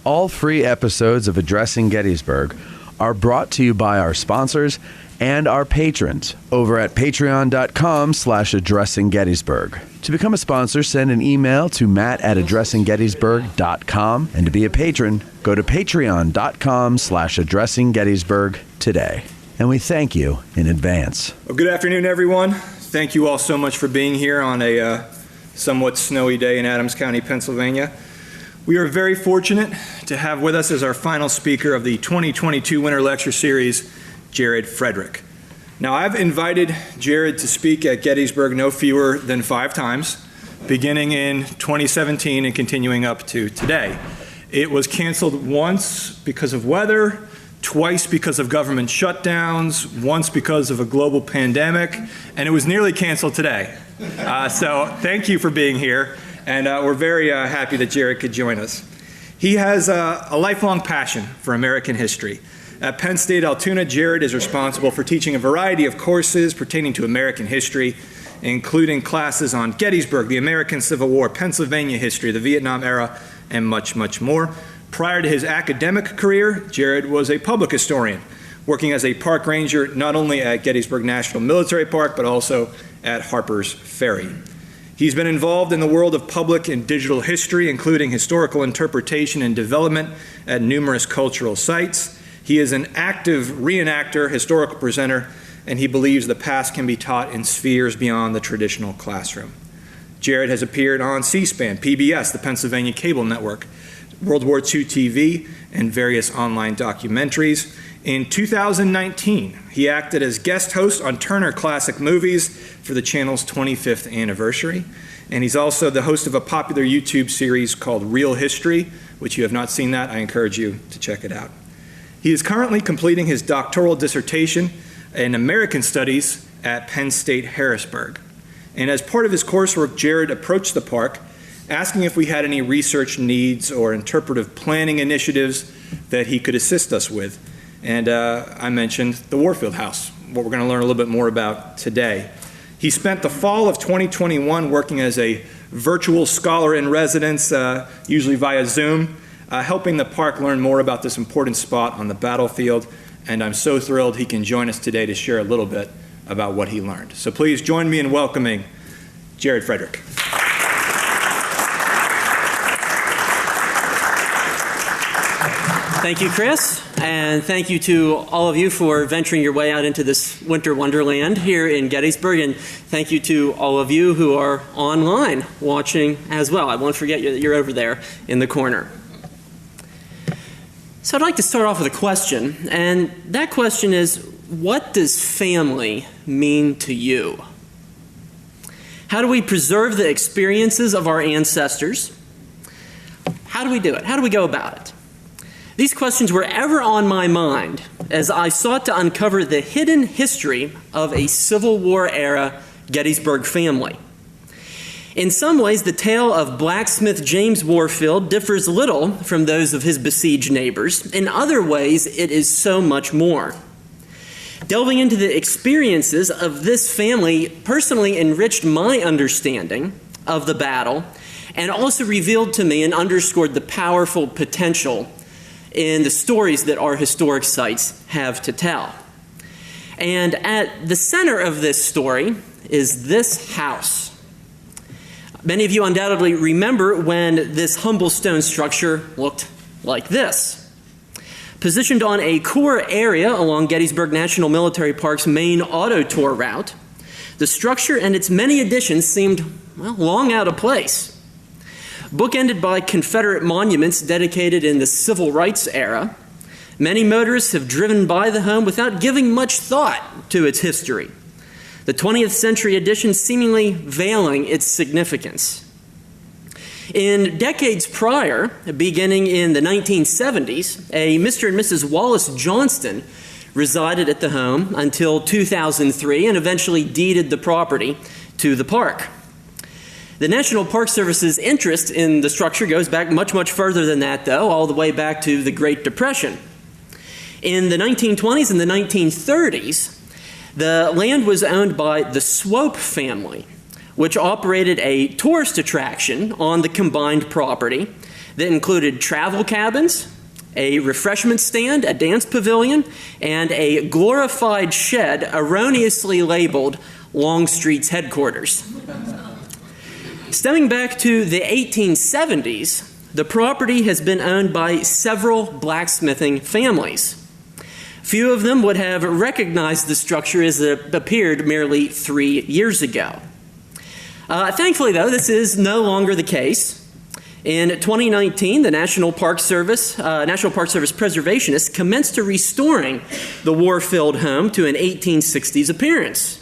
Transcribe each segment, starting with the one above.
All free episodes of Addressing Gettysburg are brought to you by our sponsors and our patrons over at patreon.com/addressinggettysburg. To become a sponsor, send an email to matt@addressinggettysburg.com. And to be a patron, go to patreon.com/addressinggettysburg today. And we thank you in advance. Well, good afternoon, everyone. Thank you all so much for being here on a somewhat snowy day in Adams County, Pennsylvania. We are very fortunate to have with us as our final speaker of the 2022 Winter Lecture Series, Jared Frederick. Now, I've invited Jared to speak at Gettysburg no fewer than 5 times, beginning in 2017 and continuing up to today. It was canceled once because of weather, twice because of government shutdowns, once because of a global pandemic, and it was nearly canceled today. So thank you for being here, and we're very happy that Jared could join us. He has a lifelong passion for American history. At Penn State Altoona, Jared is responsible for teaching a variety of courses pertaining to American history, including classes on Gettysburg, the American Civil War, Pennsylvania history, the Vietnam era, and much, much more. Prior to his academic career, Jared was a public historian, working as a park ranger not only at Gettysburg National Military Park, but also at Harper's Ferry. He's been involved in the world of public and digital history, including historical interpretation and development at numerous cultural sites. He is an active reenactor, historical presenter, and he believes the past can be taught in spheres beyond the traditional classroom. Jared has appeared on C-SPAN, PBS, the Pennsylvania Cable Network, World War II TV, and various online documentaries. In 2019, he acted as guest host on Turner Classic Movies for the channel's 25th anniversary. And he's also the host of a popular YouTube series called Real History, which you have not seen that, I encourage you to check it out. He is currently completing his doctoral dissertation in American Studies at Penn State Harrisburg. And as part of his coursework, Jared approached the park asking if we had any research needs or interpretive planning initiatives that he could assist us with. And I mentioned the Warfield House, what we're going to learn a little bit more about today. He spent the fall of 2021 working as a virtual scholar in residence, usually via Zoom, helping the park learn more about this important spot on the battlefield. And I'm so thrilled he can join us today to share a little bit about what he learned. So please join me in welcoming Jared Frederick. Thank you, Chris, and thank you to all of you for venturing your way out into this winter wonderland here in Gettysburg, and thank you to all of you who are online watching as well. I won't forget you're over there in the corner. So I'd like to start off with a question, and that question is, what does family mean to you? How do we preserve the experiences of our ancestors? How do we do it? How do we go about it? These questions were ever on my mind as I sought to uncover the hidden history of a Civil War-era Gettysburg family. In some ways, the tale of blacksmith James Warfield differs little from those of his besieged neighbors. In other ways, it is so much more. Delving into the experiences of this family personally enriched my understanding of the battle and also revealed to me and underscored the powerful potential in the stories that our historic sites have to tell. And at the center of this story is this house. Many of you undoubtedly remember when this humble stone structure looked like this. Positioned on a core area along Gettysburg National Military Park's main auto tour route, the structure and its many additions seemed, well, long out of place. Bookended by Confederate monuments dedicated in the Civil Rights era, many motorists have driven by the home without giving much thought to its history, the 20th century addition seemingly veiling its significance. In decades prior, beginning in the 1970s, a Mr. and Mrs. Wallace Johnston resided at the home until 2003 and eventually deeded the property to the park. The National Park Service's interest in the structure goes back much, much further than that, though, all the way back to the Great Depression. In the 1920s and the 1930s, the land was owned by the Swope family, which operated a tourist attraction on the combined property that included travel cabins, a refreshment stand, a dance pavilion, and a glorified shed erroneously labeled Longstreet's headquarters. Stemming back to the 1870s, the property has been owned by several blacksmithing families. Few of them would have recognized the structure as it appeared merely 3 years ago. Thankfully, though, this is no longer the case. In 2019, the National Park Service preservationists commenced to restoring the Warfield home to an 1860s appearance.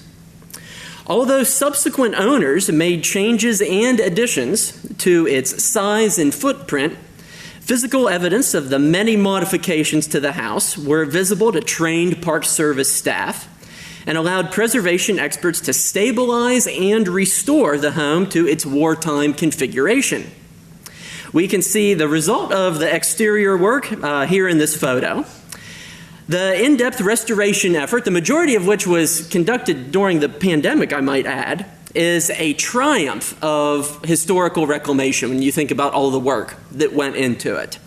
Although subsequent owners made changes and additions to its size and footprint, physical evidence of the many modifications to the house were visible to trained Park Service staff and allowed preservation experts to stabilize and restore the home to its wartime configuration. We can see the result of the exterior work here in this photo. The in-depth restoration effort, the majority of which was conducted during the pandemic, I might add, is a triumph of historical reclamation when you think about all the work that went into it.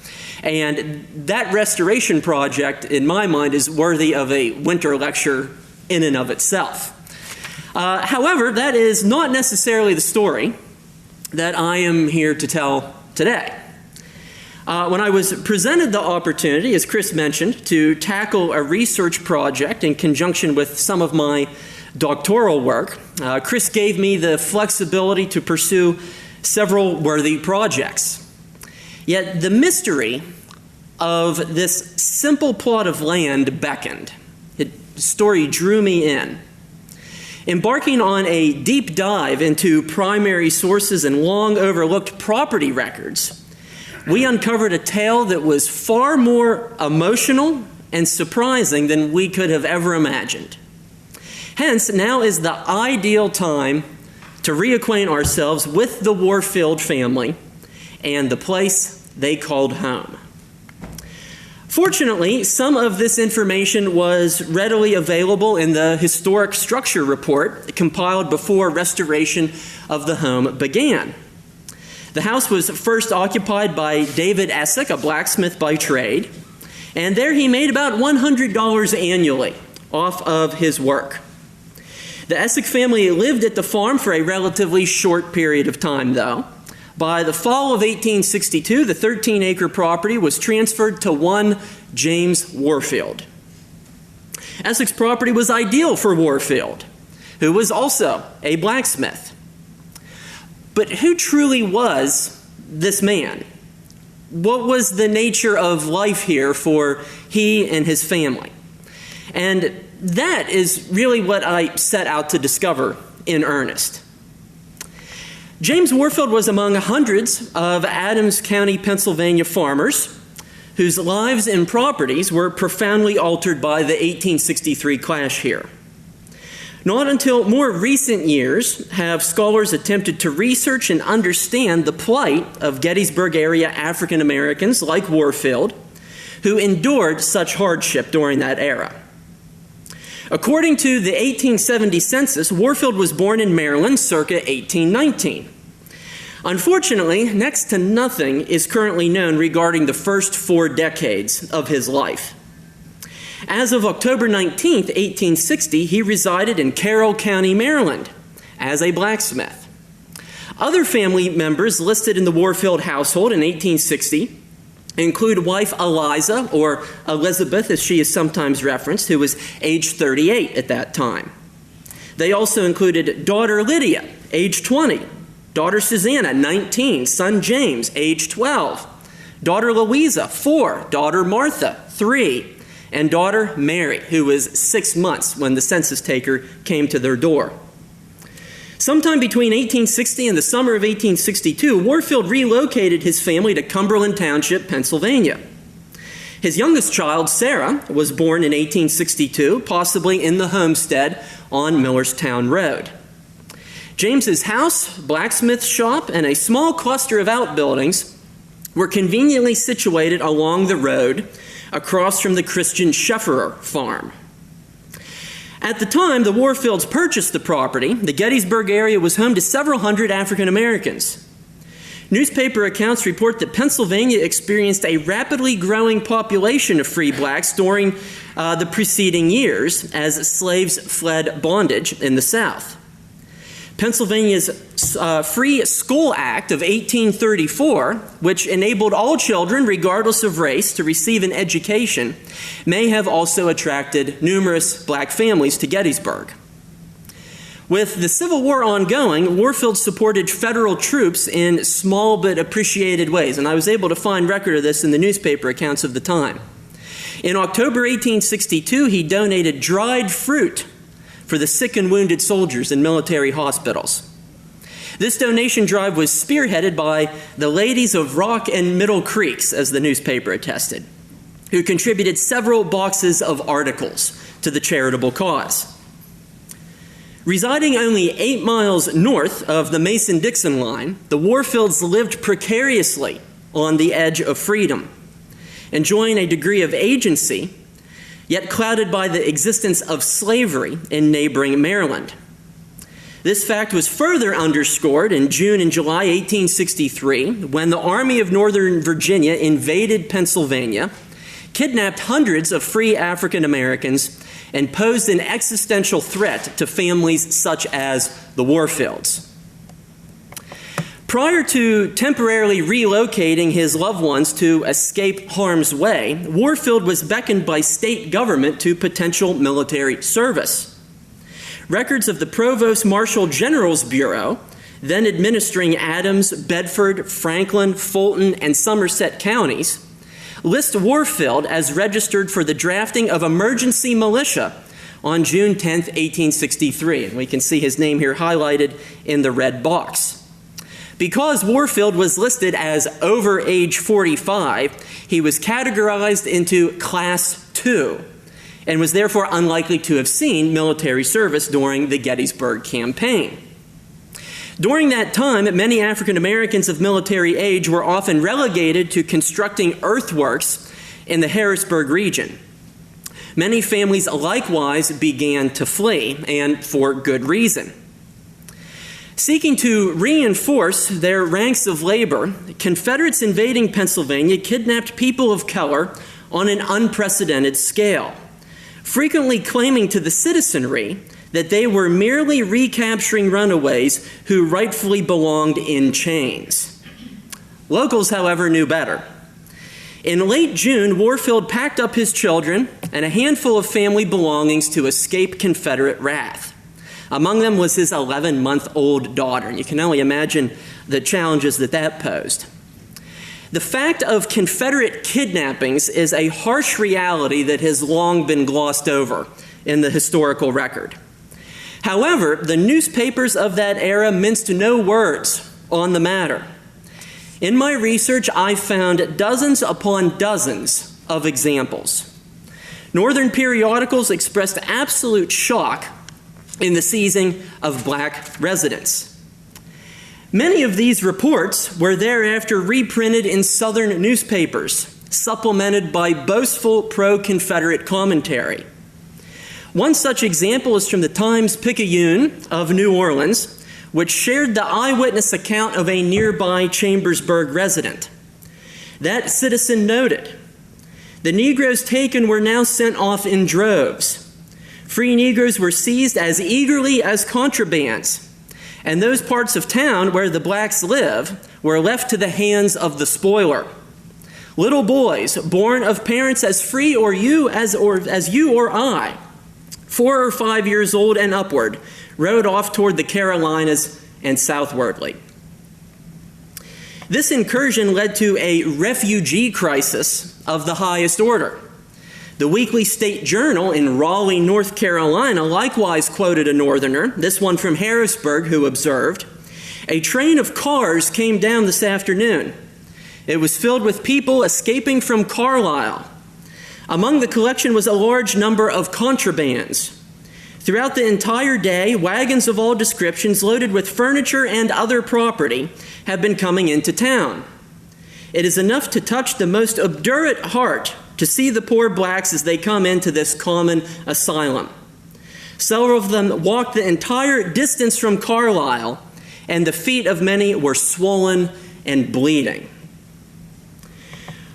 And that restoration project, in my mind, is worthy of a winter lecture in and of itself. However, that is not necessarily the story that I am here to tell today. When I was presented the opportunity, as Chris mentioned, to tackle a research project in conjunction with some of my doctoral work, Chris gave me the flexibility to pursue several worthy projects. Yet the mystery of this simple plot of land beckoned. The story drew me in. Embarking on a deep dive into primary sources and long overlooked property records, we uncovered a tale that was far more emotional and surprising than we could have ever imagined. Hence, now is the ideal time to reacquaint ourselves with the Warfield family and the place they called home. Fortunately, some of this information was readily available in the historic structure report compiled before restoration of the home began. The house was first occupied by David Essick, a blacksmith by trade, and there he made about $100 annually off of his work. The Essick family lived at the farm for a relatively short period of time, though. By the fall of 1862, the 13-acre property was transferred to one James Warfield. Essick's property was ideal for Warfield, who was also a blacksmith. But who truly was this man? What was the nature of life here for he and his family? And that is really what I set out to discover in earnest. James Warfield was among hundreds of Adams County, Pennsylvania farmers whose lives and properties were profoundly altered by the 1863 clash here. Not until more recent years have scholars attempted to research and understand the plight of Gettysburg area African Americans like Warfield, who endured such hardship during that era. According to the 1870 census, Warfield was born in Maryland circa 1819. Unfortunately, next to nothing is currently known regarding the first 4 decades of his life. As of October 19, 1860, he resided in Carroll County, Maryland, as a blacksmith. Other family members listed in the Warfield household in 1860 include wife Eliza, or Elizabeth as she is sometimes referenced, who was age 38 at that time. They also included daughter Lydia, age 20, daughter Susanna, 19, son James, age 12, daughter Louisa, 4, daughter Martha, 3, and daughter Mary, who was 6 months when the census taker came to their door. Sometime between 1860 and the summer of 1862, Warfield relocated his family to Cumberland Township, Pennsylvania. His youngest child, Sarah, was born in 1862, possibly in the homestead on Millerstown Road. James's house, blacksmith shop, and a small cluster of outbuildings were conveniently situated along the road across from the Christian Schefferer farm. At the time the Warfields purchased the property, the Gettysburg area was home to several hundred African Americans. Newspaper accounts report that Pennsylvania experienced a rapidly growing population of free blacks during the preceding years as slaves fled bondage in the South. Pennsylvania's Free School Act of 1834, which enabled all children, regardless of race, to receive an education, may have also attracted numerous black families to Gettysburg. With the Civil War ongoing, Warfield supported federal troops in small but appreciated ways, and I was able to find record of this in the newspaper accounts of the time. In October 1862, he donated dried fruit for the sick and wounded soldiers in military hospitals. This donation drive was spearheaded by the ladies of Rock and Middle Creeks, as the newspaper attested, who contributed several boxes of articles to the charitable cause. Residing only 8 miles north of the Mason-Dixon line, the Warfields lived precariously on the edge of freedom, enjoying a degree of agency, yet clouded by the existence of slavery in neighboring Maryland. This fact was further underscored in June and July 1863 when the Army of Northern Virginia invaded Pennsylvania, kidnapped hundreds of free African Americans, and posed an existential threat to families such as the Warfields. Prior to temporarily relocating his loved ones to escape harm's way, Warfield was beckoned by state government to potential military service. Records of the Provost Marshal General's Bureau, then administering Adams, Bedford, Franklin, Fulton, and Somerset counties, list Warfield as registered for the drafting of emergency militia on June 10, 1863. And we can see his name here highlighted in the red box. Because Warfield was listed as over age 45, he was categorized into Class 2 and was therefore unlikely to have seen military service during the Gettysburg campaign. During that time, many African Americans of military age were often relegated to constructing earthworks in the Harrisburg region. Many families likewise began to flee, and for good reason. Seeking to reinforce their ranks of labor, Confederates invading Pennsylvania kidnapped people of color on an unprecedented scale, frequently claiming to the citizenry that they were merely recapturing runaways who rightfully belonged in chains. Locals, however, knew better. In late June, Warfield packed up his children and a handful of family belongings to escape Confederate wrath. Among them was his 11-month-old daughter, and you can only imagine the challenges that posed. The fact of Confederate kidnappings is a harsh reality that has long been glossed over in the historical record. However, the newspapers of that era minced no words on the matter. In my research, I found dozens upon dozens of examples. Northern periodicals expressed absolute shock in the seizing of black residents. Many of these reports were thereafter reprinted in Southern newspapers, supplemented by boastful pro-Confederate commentary. One such example is from the Times-Picayune of New Orleans, which shared the eyewitness account of a nearby Chambersburg resident. That citizen noted, "The Negroes taken were now sent off in droves. Free Negroes were seized as eagerly as contrabands, and those parts of town where the blacks live were left to the hands of the spoiler. Little boys, born of parents as free as you or I, 4 or 5 years old and upward, rode off toward the Carolinas and southwardly." This incursion led to a refugee crisis of the highest order. The Weekly State Journal in Raleigh, North Carolina, likewise quoted a northerner, this one from Harrisburg, who observed, "A train of cars came down this afternoon. It was filled with people escaping from Carlisle. Among the collection was a large number of contrabands. Throughout the entire day, wagons of all descriptions loaded with furniture and other property have been coming into town. It is enough to touch the most obdurate heart to see the poor blacks as they come into this common asylum. Several of them walked the entire distance from Carlisle, and the feet of many were swollen and bleeding.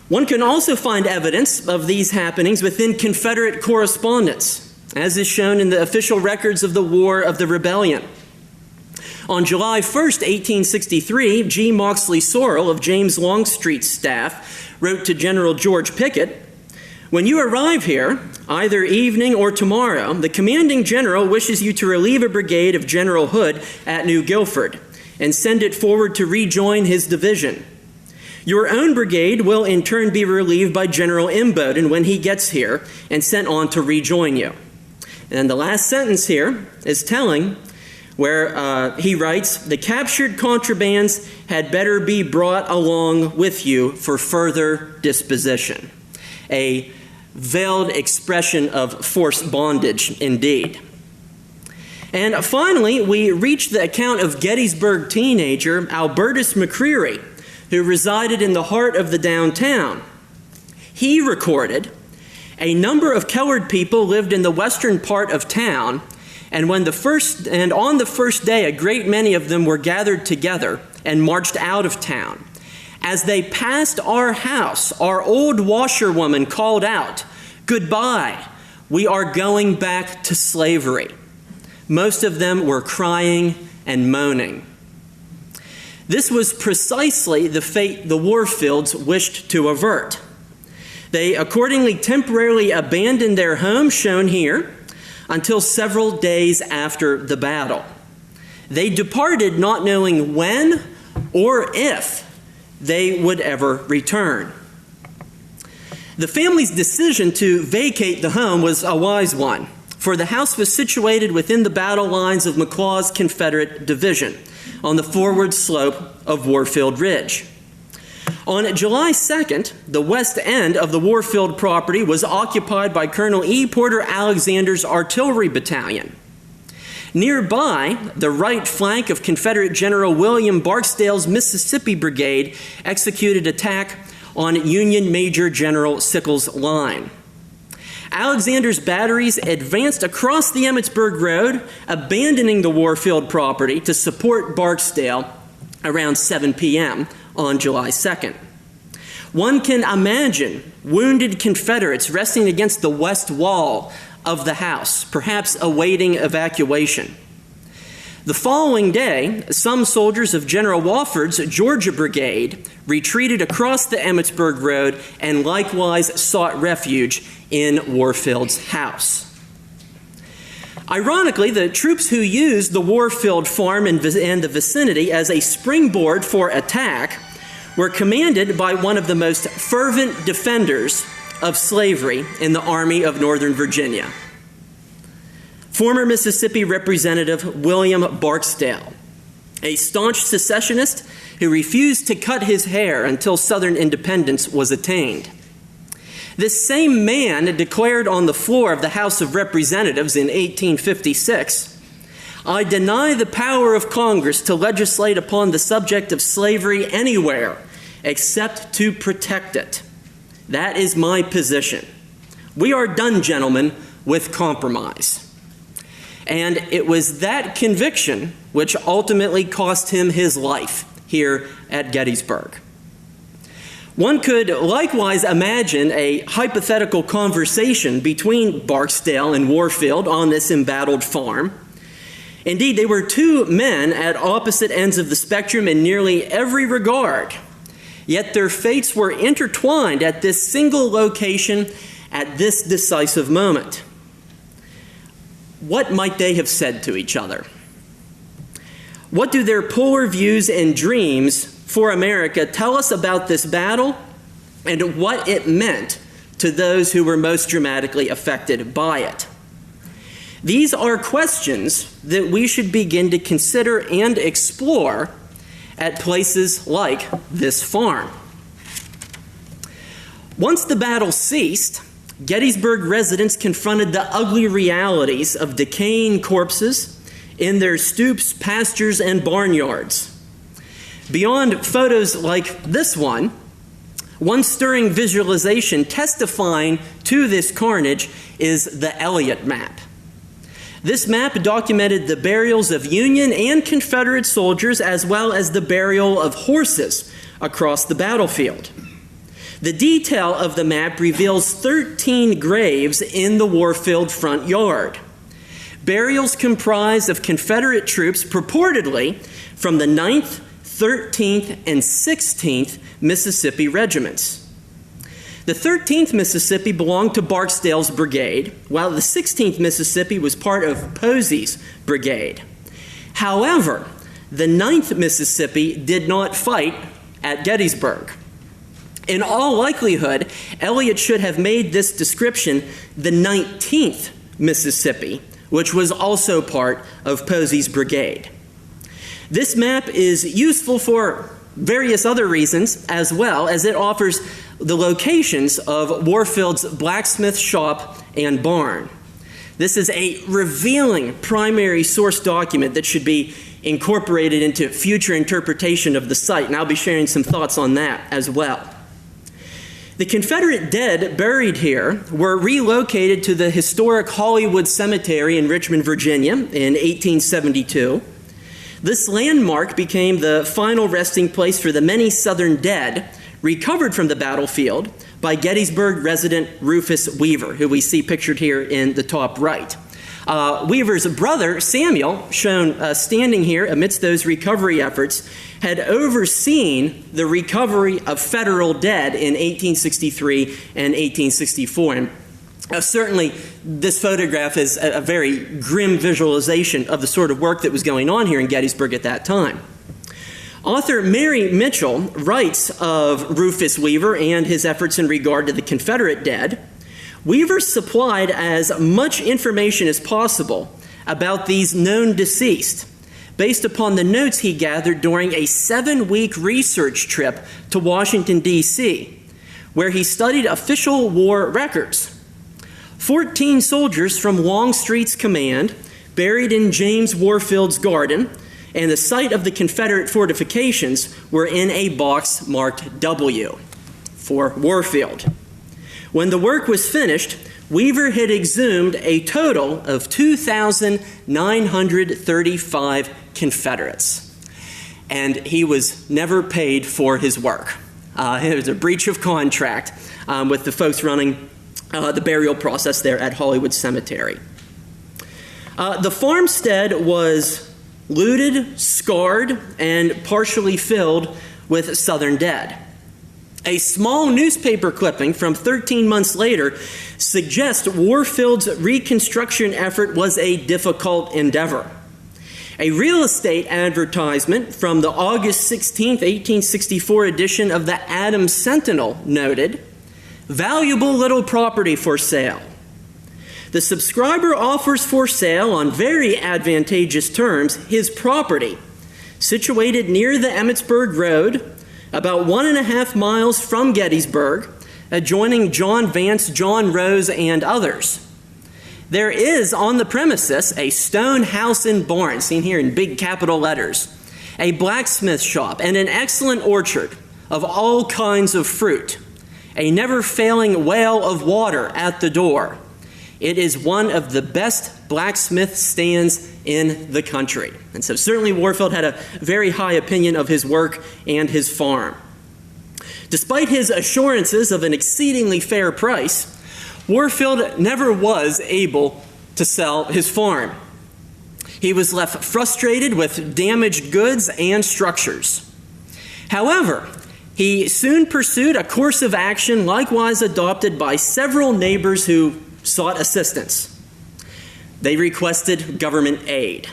One can also find evidence of these happenings within Confederate correspondence, as is shown in the official records of the War of the Rebellion. On July 1st, 1863, G. Moxley Sorrell of James Longstreet's staff wrote to General George Pickett, "When you arrive here, either evening or tomorrow, the commanding general wishes you to relieve a brigade of General Hood at New Guilford and send it forward to rejoin his division. Your own brigade will in turn be relieved by General Imboden when he gets here and sent on to rejoin you." And the last sentence here is telling, where he writes, "The captured contrabands had better be brought along with you for further disposition." A veiled expression of forced bondage indeed. And finally, we reach the account of Gettysburg teenager Albertus McCreary, who resided in the heart of the downtown. He recorded, "A number of colored people lived in the western part of town, and on the first day a great many of them were gathered together and marched out of town. As they passed our house, our old washerwoman called out, 'Goodbye, we are going back to slavery.' Most of them were crying and moaning." This was precisely the fate the Warfields wished to avert. They accordingly temporarily abandoned their home, shown here, until several days after the battle. They departed not knowing when or if they would ever return. The family's decision to vacate the home was a wise one, for the house was situated within the battle lines of McLaws' Confederate division on the forward slope of Warfield Ridge. On July 2nd, the west end of the Warfield property was occupied by Colonel E. Porter Alexander's artillery battalion. Nearby, the right flank of Confederate General William Barksdale's Mississippi Brigade executed attack on Union Major General Sickles' line. Alexander's batteries advanced across the Emmitsburg Road, abandoning the Warfield property to support Barksdale around 7 p.m. on July 2nd. One can imagine wounded Confederates resting against the west wall of the house, perhaps awaiting evacuation. The following day, some soldiers of General Wofford's Georgia Brigade retreated across the Emmitsburg Road and likewise sought refuge in Warfield's house. Ironically, the troops who used the Warfield farm and the vicinity as a springboard for attack were commanded by one of the most fervent defenders of slavery in the Army of Northern Virginia, former Mississippi Representative William Barksdale, a staunch secessionist who refused to cut his hair until Southern independence was attained. This same man declared on the floor of the House of Representatives in 1856, "I deny the power of Congress to legislate upon the subject of slavery anywhere except to protect it. That is my position. We are done, gentlemen, with compromise." And it was that conviction which ultimately cost him his life here at Gettysburg. One could likewise imagine a hypothetical conversation between Barksdale and Warfield on this embattled farm. Indeed, they were two men at opposite ends of the spectrum in nearly every regard, yet their fates were intertwined at this single location at this decisive moment. What might they have said to each other? What do their polar views and dreams for America tell us about this battle and what it meant to those who were most dramatically affected by it? These are questions that we should begin to consider and explore at places like this farm. Once the battle ceased, Gettysburg residents confronted the ugly realities of decaying corpses in their stoops, pastures, and barnyards. Beyond photos like this one stirring visualization testifying to this carnage is the Elliott map. This map documented the burials of Union and Confederate soldiers as well as the burial of horses across the battlefield. The detail of the map reveals 13 graves in the Warfield front yard. Burials comprised of Confederate troops purportedly from the 9th, 13th, and 16th Mississippi regiments. The 13th Mississippi belonged to Barksdale's brigade, while the 16th Mississippi was part of Posey's brigade. However, the 9th Mississippi did not fight at Gettysburg. In all likelihood, Elliott should have made this description the 19th Mississippi, which was also part of Posey's brigade. This map is useful for various other reasons, as well as it offers the locations of Warfield's blacksmith shop and barn. This is a revealing primary source document that should be incorporated into future interpretation of the site, and I'll be sharing some thoughts on that as well. The Confederate dead buried here were relocated to the historic Hollywood Cemetery in Richmond, Virginia in 1872. This landmark became the final resting place for the many Southern dead recovered from the battlefield by Gettysburg resident Rufus Weaver, who we see pictured here in the top right. Weaver's brother, Samuel, shown standing here amidst those recovery efforts, had overseen the recovery of federal dead in 1863 and 1864. And certainly, this photograph is a very grim visualization of the sort of work that was going on here in Gettysburg at that time. Author Mary Mitchell writes of Rufus Weaver and his efforts in regard to the Confederate dead. Weaver supplied as much information as possible about these known deceased based upon the notes he gathered during a 7-week research trip to Washington, D.C., where he studied official war records. 14 soldiers from Longstreet's command, buried in James Warfield's garden, and the site of the Confederate fortifications were in a box marked W for Warfield. When the work was finished, Weaver had exhumed a total of 2,935 Confederates, and he was never paid for his work. It was a breach of contract with the folks running the burial process there at Hollywood Cemetery. The farmstead was looted, scarred, and partially filled with Southern dead. A small newspaper clipping from 13 months later suggests Warfield's reconstruction effort was a difficult endeavor. A real estate advertisement from the August 16, 1864 edition of the Adams Sentinel noted, "Valuable little property for sale. The subscriber offers for sale on very advantageous terms his property, situated near the Emmitsburg Road, about 1.5 miles from Gettysburg, adjoining John Vance, John Rose, and others. There is on the premises a stone house and barn," seen here in big capital letters, "a blacksmith shop, and an excellent orchard of all kinds of fruit, a never-failing well of water at the door. It is one of the best blacksmith stands in the country." And so certainly Warfield had a very high opinion of his work and his farm. Despite his assurances of an exceedingly fair price, Warfield never was able to sell his farm. He was left frustrated with damaged goods and structures. However, he soon pursued a course of action likewise adopted by several neighbors who sought assistance. They requested government aid.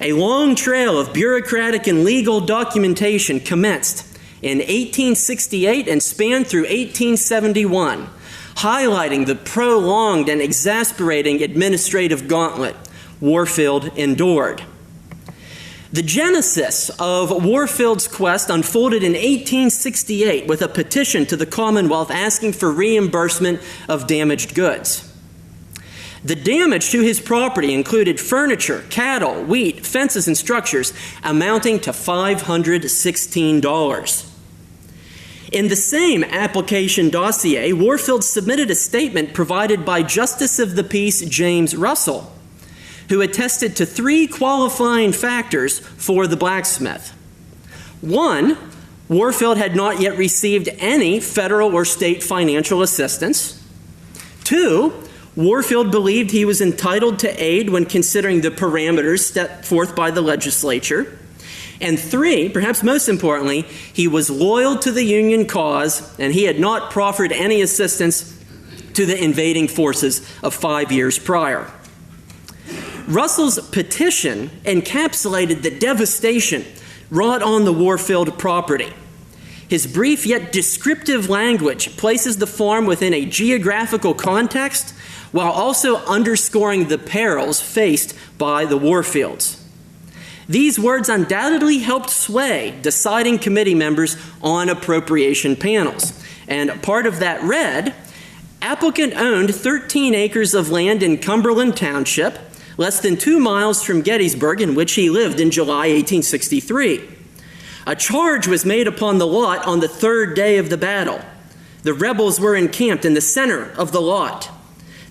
A long trail of bureaucratic and legal documentation commenced in 1868 and spanned through 1871, highlighting the prolonged and exasperating administrative gauntlet Warfield endured. The genesis of Warfield's quest unfolded in 1868 with a petition to the Commonwealth asking for reimbursement of damaged goods. The damage to his property included furniture, cattle, wheat, fences, and structures amounting to $516. In the same application dossier, Warfield submitted a statement provided by Justice of the Peace James Russell, who attested to 3 qualifying factors for the blacksmith. 1, Warfield had not yet received any federal or state financial assistance. 2, Warfield believed he was entitled to aid when considering the parameters set forth by the legislature. And 3, perhaps most importantly, he was loyal to the Union cause and he had not proffered any assistance to the invading forces of 5 years prior. Russell's petition encapsulated the devastation wrought on the Warfield property. His brief yet descriptive language places the farm within a geographical context while also underscoring the perils faced by the Warfields. These words undoubtedly helped sway deciding committee members on appropriation panels. And part of that read, applicant owned 13 acres of land in Cumberland Township, less than 2 miles from Gettysburg, in which he lived in July 1863. A charge was made upon the lot on the 3rd day of the battle. The rebels were encamped in the center of the lot.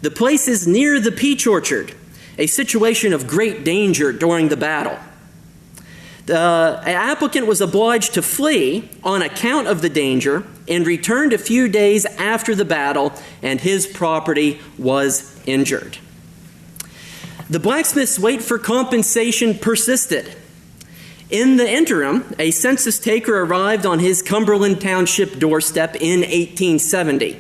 The place is near the peach orchard, a situation of great danger during the battle. The applicant was obliged to flee on account of the danger and returned a few days after the battle, and his property was injured. The blacksmith's wait for compensation persisted. In the interim, a census taker arrived on his Cumberland Township doorstep in 1870.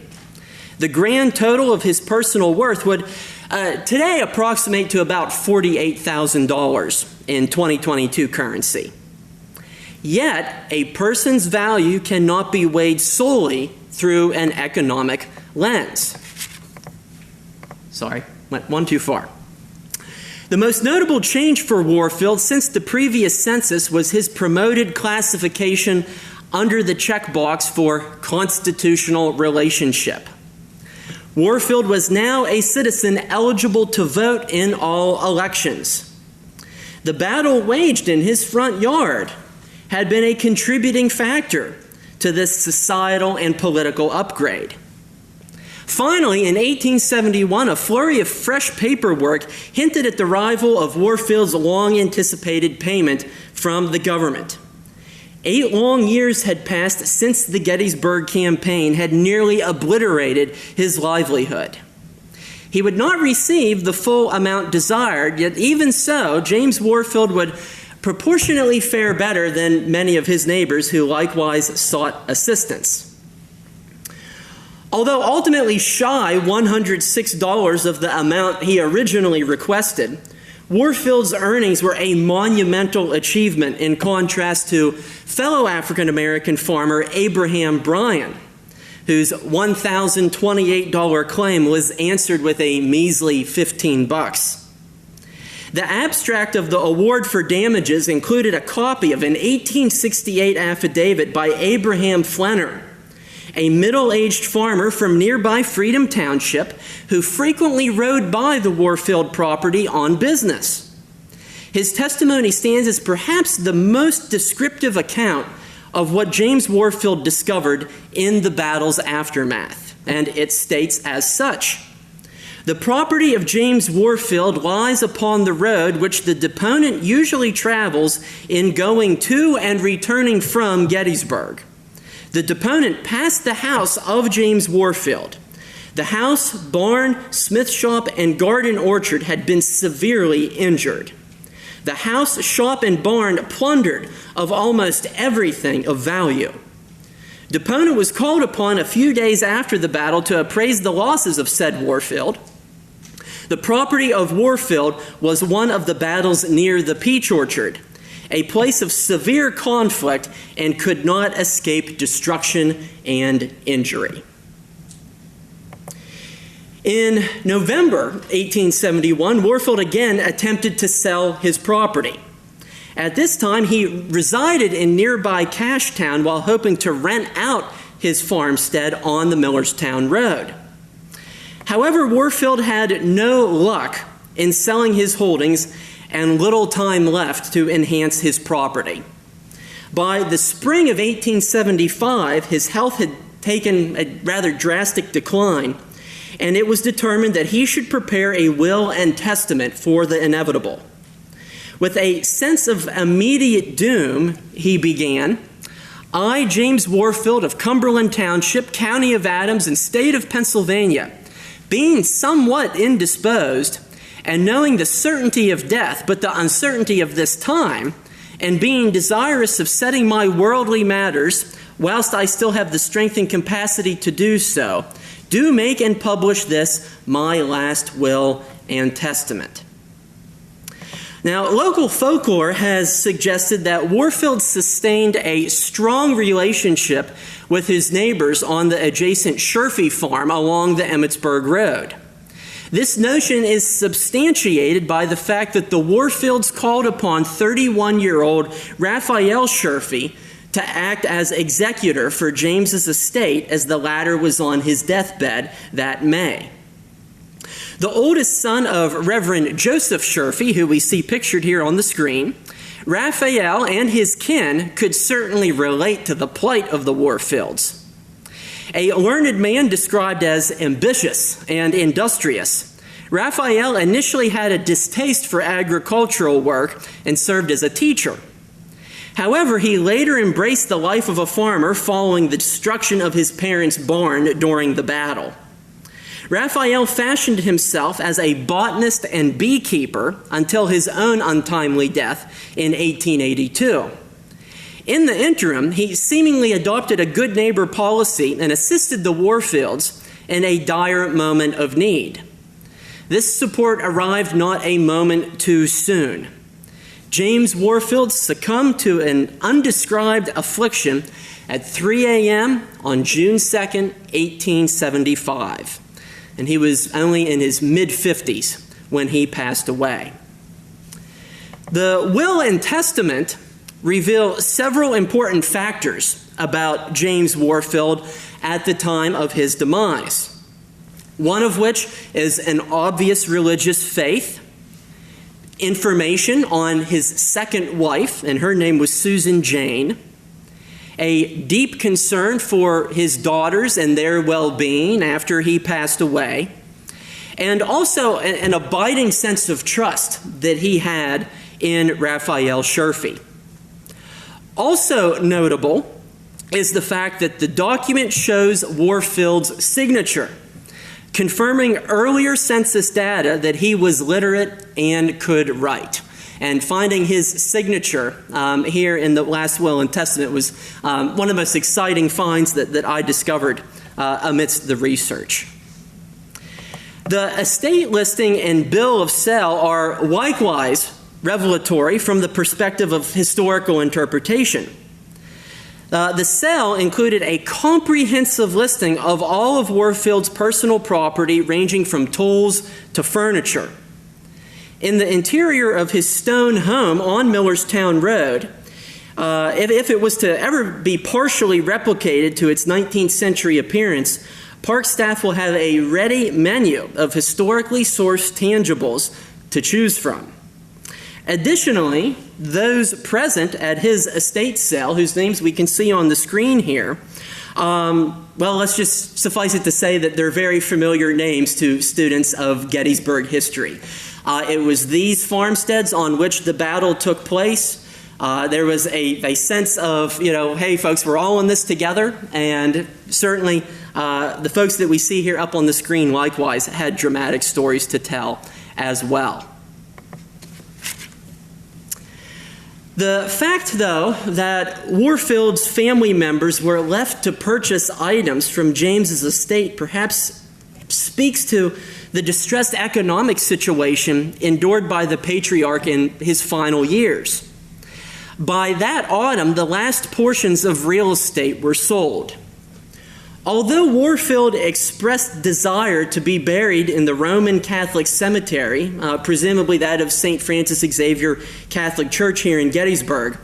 The grand total of his personal worth would today approximate to about $48,000 in 2022 currency. Yet, a person's value cannot be weighed solely through an economic lens. Sorry, went one too far. The most notable change for Warfield since the previous census was his promoted classification under the checkbox for constitutional relationship. Warfield was now a citizen eligible to vote in all elections. The battle waged in his front yard had been a contributing factor to this societal and political upgrade. Finally, in 1871, a flurry of fresh paperwork hinted at the arrival of Warfield's long-anticipated payment from the government. 8 long years had passed since the Gettysburg campaign had nearly obliterated his livelihood. He would not receive the full amount desired, yet even so, James Warfield would proportionately fare better than many of his neighbors who likewise sought assistance. Although ultimately shy $106 of the amount he originally requested, Warfield's earnings were a monumental achievement in contrast to fellow African-American farmer Abraham Bryan, whose $1,028 claim was answered with a measly $15. The abstract of the award for damages included a copy of an 1868 affidavit by Abraham Flenner, a middle-aged farmer from nearby Freedom Township who frequently rode by the Warfield property on business. His testimony stands as perhaps the most descriptive account of what James Warfield discovered in the battle's aftermath, and it states as such: "The property of James Warfield lies upon the road which the deponent usually travels in going to and returning from Gettysburg. The deponent passed the house of James Warfield. The house, barn, smith shop, and garden orchard had been severely injured. The house, shop, and barn plundered of almost everything of value. Deponent was called upon a few days after the battle to appraise the losses of said Warfield. The property of Warfield was one of the battles near the peach orchard, a place of severe conflict, and could not escape destruction and injury." In November 1871, Warfield again attempted to sell his property. At this time, he resided in nearby Cashtown while hoping to rent out his farmstead on the Millerstown Road. However, Warfield had no luck in selling his holdings and little time left to enhance his property. By the spring of 1875, his health had taken a rather drastic decline, and it was determined that he should prepare a will and testament for the inevitable. With a sense of immediate doom, he began, I, James Warfield of Cumberland Township, County of Adams, and State of Pennsylvania, being somewhat indisposed, and knowing the certainty of death, but the uncertainty of this time, and being desirous of setting my worldly matters, whilst I still have the strength and capacity to do so, do make and publish this, my last will and testament. Now, local folklore has suggested that Warfield sustained a strong relationship with his neighbors on the adjacent Sherfy farm along the Emmitsburg Road. This notion is substantiated by the fact that the Warfields called upon 31-year-old Raphael Sherfy to act as executor for James's estate as the latter was on his deathbed that May. The oldest son of Reverend Joseph Sherfy, who we see pictured here on the screen, Raphael and his kin could certainly relate to the plight of the Warfields. A learned man described as ambitious and industrious, Raphael initially had a distaste for agricultural work and served as a teacher. However, he later embraced the life of a farmer following the destruction of his parents' barn during the battle. Raphael fashioned himself as a botanist and beekeeper until his own untimely death in 1882. In the interim, he seemingly adopted a good neighbor policy and assisted the Warfields in a dire moment of need. This support arrived not a moment too soon. James Warfield succumbed to an undescribed affliction at 3 a.m. on June 2nd, 1875. And he was only in his mid-50s when he passed away. The will and testament reveal several important factors about James Warfield at the time of his demise. One of which is an obvious religious faith, information on his second wife, and her name was Susan Jane, a deep concern for his daughters and their well-being after he passed away, and also an abiding sense of trust that he had in Raphael Sherfy. Also notable is the fact that the document shows Warfield's signature, confirming earlier census data that he was literate and could write. And finding his signature here in the last will and testament was one of the most exciting finds that I discovered amidst the research. The estate listing and bill of sale are likewise revelatory from the perspective of historical interpretation. The sale included a comprehensive listing of all of Warfield's personal property, ranging from tools to furniture. In the interior of his stone home on Millerstown Road, if it was to ever be partially replicated to its 19th century appearance, park staff will have a ready menu of historically sourced tangibles to choose from. Additionally, those present at his estate sale, whose names we can see on the screen here, well, let's just suffice it to say that they're very familiar names to students of Gettysburg history. It was these farmsteads on which the battle took place. There was a sense of, hey, folks, we're all in this together. And certainly the folks that we see here up on the screen likewise had dramatic stories to tell as well. The fact, though, that Warfield's family members were left to purchase items from James's estate perhaps speaks to the distressed economic situation endured by the patriarch in his final years. By that autumn, the last portions of real estate were sold. Although Warfield expressed desire to be buried in the Roman Catholic cemetery, presumably that of St. Francis Xavier Catholic Church here in Gettysburg,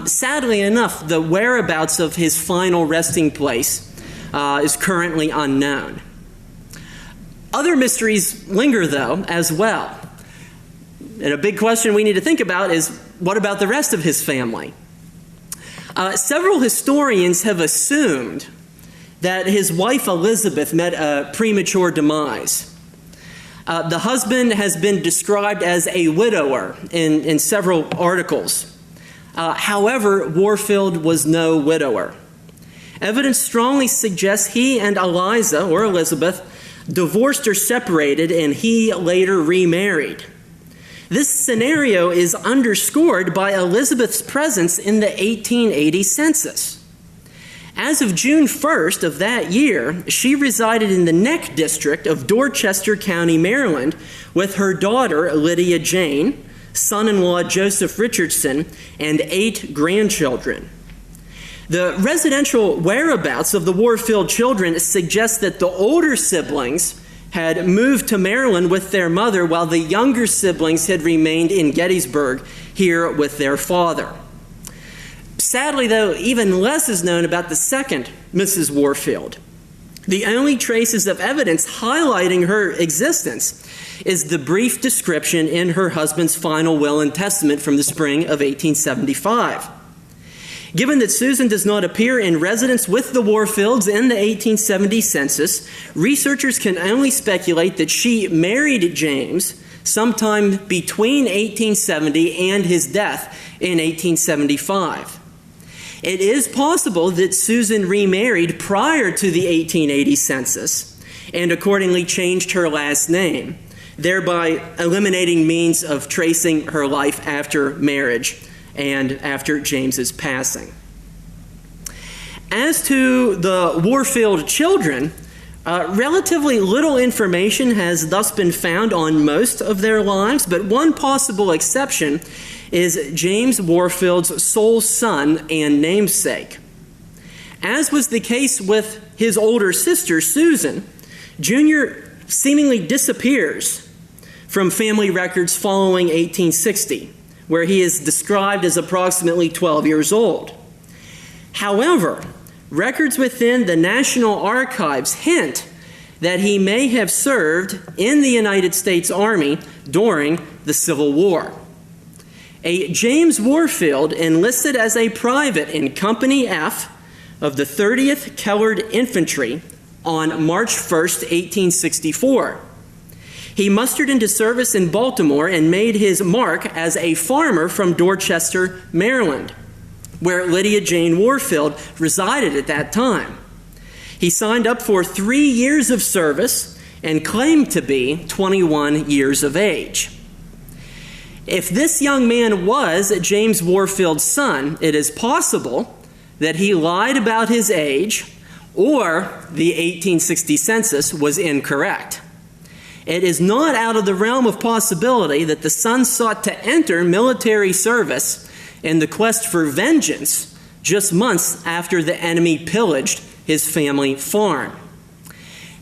sadly enough, the whereabouts of his final resting place is currently unknown. Other mysteries linger, though, as well. And a big question we need to think about is, what about the rest of his family? Several historians have assumed that his wife Elizabeth met a premature demise. The husband has been described as a widower in several articles. However, Warfield was no widower. Evidence strongly suggests he and Eliza, or Elizabeth, divorced or separated, and he later remarried. This scenario is underscored by Elizabeth's presence in the 1880 census. As of June 1st of that year, she resided in the Neck District of Dorchester County, Maryland, with her daughter, Lydia Jane, son-in-law Joseph Richardson, and 8 grandchildren. The residential whereabouts of the Warfield children suggest that the older siblings had moved to Maryland with their mother, while the younger siblings had remained in Gettysburg here with their father. Sadly, though, even less is known about the second Mrs. Warfield. The only traces of evidence highlighting her existence is the brief description in her husband's final will and testament from the spring of 1875. Given that Susan does not appear in residence with the Warfields in the 1870 census, researchers can only speculate that she married James sometime between 1870 and his death in 1875. It is possible that Susan remarried prior to the 1880 census and accordingly changed her last name, thereby eliminating means of tracing her life after marriage and after James's passing. As to the Warfield children, relatively little information has thus been found on most of their lives, but one possible exception is James Warfield's sole son and namesake. As was the case with his older sister, Susan, Jr. seemingly disappears from family records following 1860, where he is described as approximately 12 years old. However, records within the National Archives hint that he may have served in the United States Army during the Civil War. A James Warfield enlisted as a private in Company F of the 30th Colored Infantry on March 1st, 1864. He mustered into service in Baltimore and made his mark as a farmer from Dorchester, Maryland, where Lydia Jane Warfield resided at that time. He signed up for 3 years of service and claimed to be 21 years of age. If this young man was James Warfield's son, it is possible that he lied about his age or the 1860 census was incorrect. It is not out of the realm of possibility that the son sought to enter military service in the quest for vengeance just months after the enemy pillaged his family farm.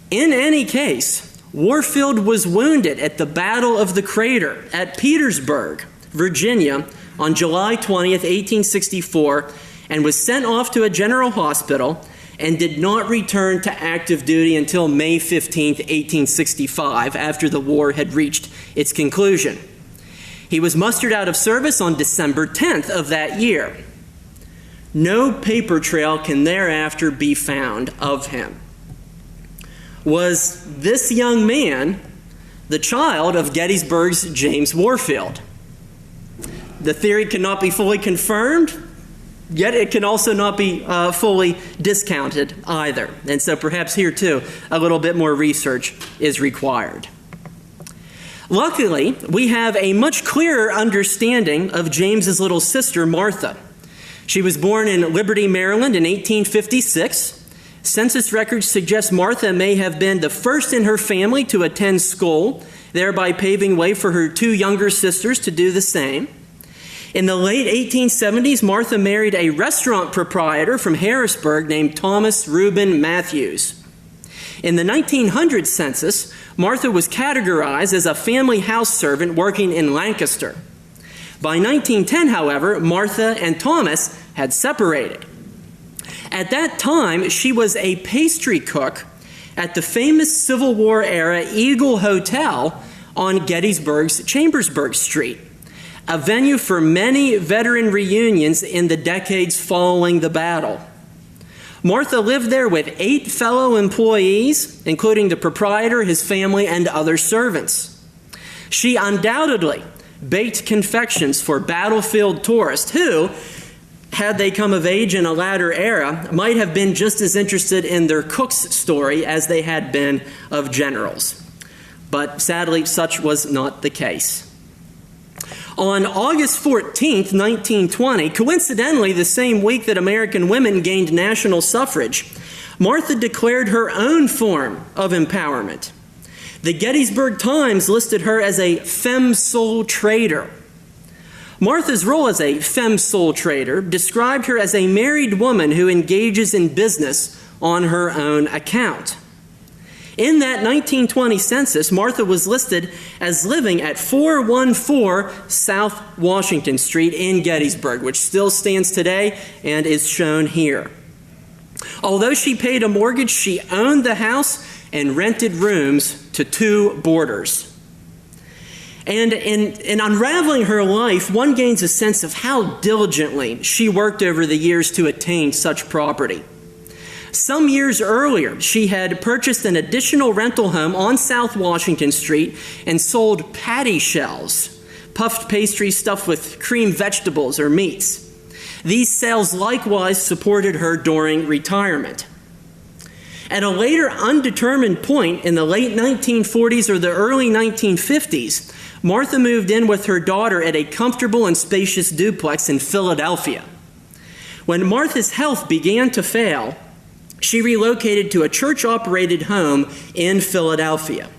In any case, Warfield was wounded at the Battle of the Crater at Petersburg, Virginia, on July 20th, 1864, and was sent off to a general hospital and did not return to active duty until May 15th, 1865, after the war had reached its conclusion. He was mustered out of service on December 10th of that year. No paper trail can thereafter be found of him. Was this young man the child of Gettysburg's James Warfield? The theory cannot be fully confirmed, yet it can also not be fully discounted either. And so perhaps here too, a little bit more research is required. Luckily, we have a much clearer understanding of James's little sister, Martha. She was born in Liberty, Maryland in 1856. Census records suggest Martha may have been the first in her family to attend school, thereby paving way for her 2 younger sisters to do the same. In the late 1870s, Martha married a restaurant proprietor from Harrisburg named Thomas Reuben Matthews. In the 1900 census, Martha was categorized as a family house servant working in Lancaster. By 1910, however, Martha and Thomas had separated. At that time, she was a pastry cook at the famous Civil War-era Eagle Hotel on Gettysburg's Chambersburg Street, a venue for many veteran reunions in the decades following the battle. Martha lived there with 8 fellow employees, including the proprietor, his family, and other servants. She undoubtedly baked confections for battlefield tourists who, had they come of age in a latter era, might have been just as interested in their cook's story as they had been of generals. But sadly, such was not the case. On August 14th, 1920, coincidentally the same week that American women gained national suffrage, Martha declared her own form of empowerment. The Gettysburg Times listed her as a femme sole trader. Martha's role as a femme sole trader described her as a married woman who engages in business on her own account. In that 1920 census, Martha was listed as living at 414 South Washington Street in Gettysburg, which still stands today and is shown here. Although she paid a mortgage, she owned the house and rented rooms to 2 boarders. And in unraveling her life, one gains a sense of how diligently she worked over the years to attain such property. Some years earlier, she had purchased an additional rental home on South Washington Street and sold patty shells, puffed pastry stuffed with cream vegetables or meats. These sales likewise supported her during retirement. At a later undetermined point in the late 1940s or the early 1950s, Martha moved in with her daughter at a comfortable and spacious duplex in Philadelphia. When Martha's health began to fail, she relocated to a church-operated home in Philadelphia.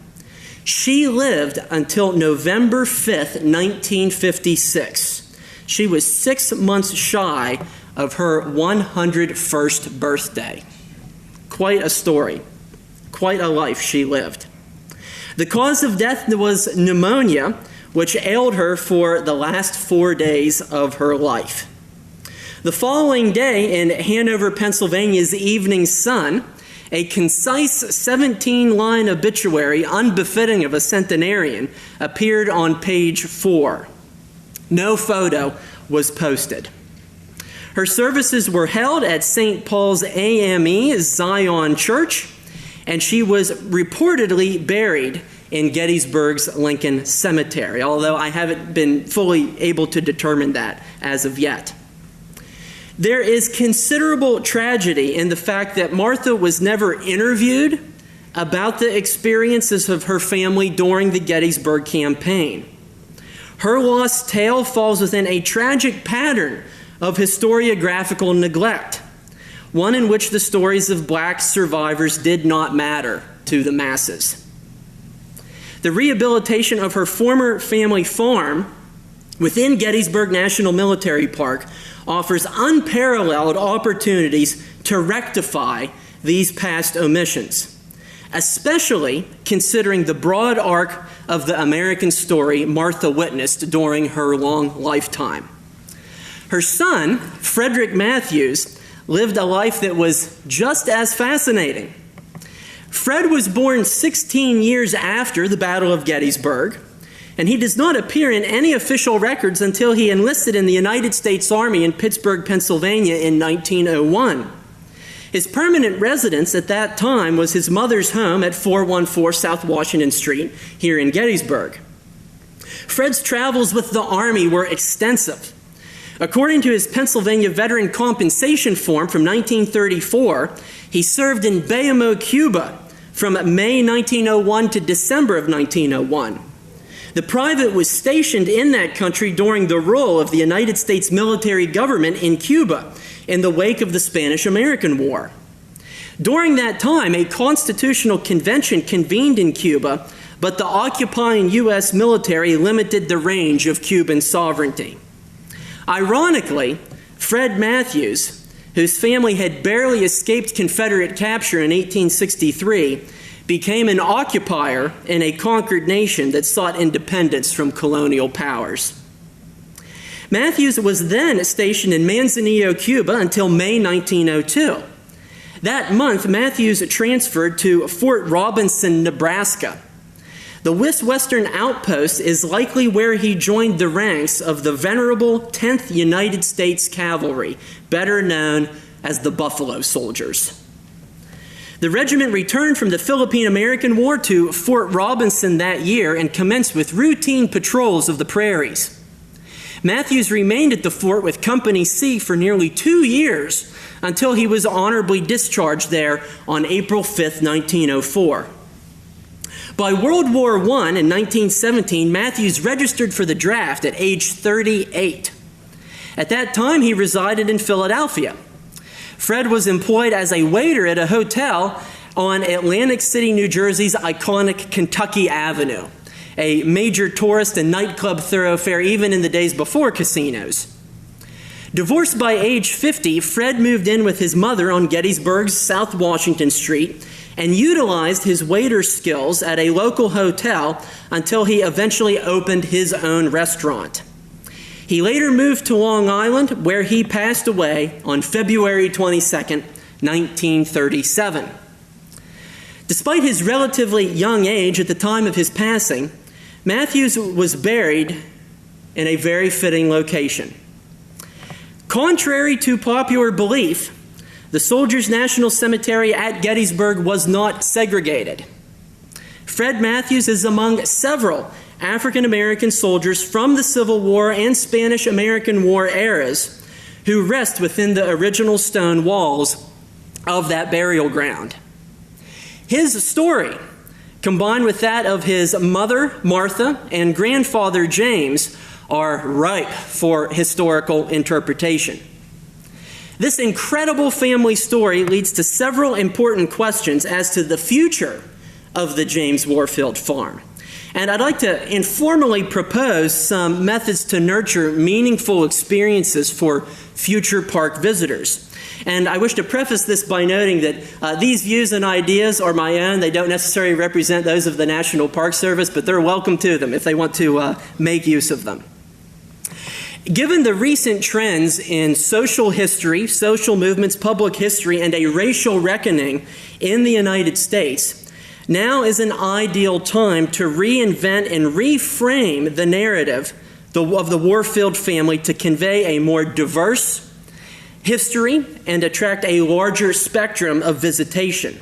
She lived until November 5th, 1956. She was 6 months shy of her 101st birthday. Quite a story. Quite a life she lived. The cause of death was pneumonia, which ailed her for the last 4 days of her life. The following day in Hanover, Pennsylvania's Evening Sun, a concise 17-line obituary unbefitting of a centenarian appeared on page 4. No photo was posted. Her services were held at St. Paul's AME Zion Church, and she was reportedly buried in Gettysburg's Lincoln Cemetery, although I haven't been fully able to determine that as of yet. There is considerable tragedy in the fact that Martha was never interviewed about the experiences of her family during the Gettysburg campaign. Her lost tale falls within a tragic pattern of historiographical neglect, one in which the stories of black survivors did not matter to the masses. The rehabilitation of her former family farm within Gettysburg National Military Park offers unparalleled opportunities to rectify these past omissions, especially considering the broad arc of the American story Martha witnessed during her long lifetime. Her son, Frederick Matthews, lived a life that was just as fascinating. Fred was born 16 years after the Battle of Gettysburg, and he does not appear in any official records until he enlisted in the United States Army in Pittsburgh, Pennsylvania in 1901. His permanent residence at that time was his mother's home at 414 South Washington Street here in Gettysburg. Fred's travels with the Army were extensive. According to his Pennsylvania Veteran Compensation Form from 1934, he served in Bayamo, Cuba from May 1901 to December of 1901. The private was stationed in that country during the rule of the United States military government in Cuba in the wake of the Spanish-American War. During that time, a constitutional convention convened in Cuba, but the occupying U.S. military limited the range of Cuban sovereignty. Ironically, Fred Matthews, whose family had barely escaped Confederate capture in 1863, became an occupier in a conquered nation that sought independence from colonial powers. Matthews was then stationed in Manzanillo, Cuba until May 1902. That month, Matthews transferred to Fort Robinson, Nebraska. The Western Outpost is likely where he joined the ranks of the venerable 10th United States Cavalry, better known as the Buffalo Soldiers. The regiment returned from the Philippine-American War to Fort Robinson that year and commenced with routine patrols of the prairies. Matthews remained at the fort with Company C for nearly 2 years until he was honorably discharged there on April 5, 1904. By World War I in 1917, Matthews registered for the draft at age 38. At that time, he resided in Philadelphia. Fred was employed as a waiter at a hotel on Atlantic City, New Jersey's iconic Kentucky Avenue, a major tourist and nightclub thoroughfare even in the days before casinos. Divorced by age 50, Fred moved in with his mother on Gettysburg's South Washington Street and utilized his waiter skills at a local hotel until he eventually opened his own restaurant. He later moved to Long Island, where he passed away on February 22, 1937. Despite his relatively young age at the time of his passing, Matthews was buried in a very fitting location. Contrary to popular belief, the Soldiers' National Cemetery at Gettysburg was not segregated. Fred Matthews is among several African American soldiers from the Civil War and Spanish-American War eras who rest within the original stone walls of that burial ground. His story, combined with that of his mother, Martha, and grandfather, James, are ripe for historical interpretation. This incredible family story leads to several important questions as to the future of the James Warfield farm. And I'd like to informally propose some methods to nurture meaningful experiences for future park visitors. And I wish to preface this by noting that these views and ideas are my own. They don't necessarily represent those of the National Park Service, but they're welcome to them if they want to make use of them. Given the recent trends in social history, social movements, public history, and a racial reckoning in the United States, now is an ideal time to reinvent and reframe the narrative of the Warfield family to convey a more diverse history and attract a larger spectrum of visitation.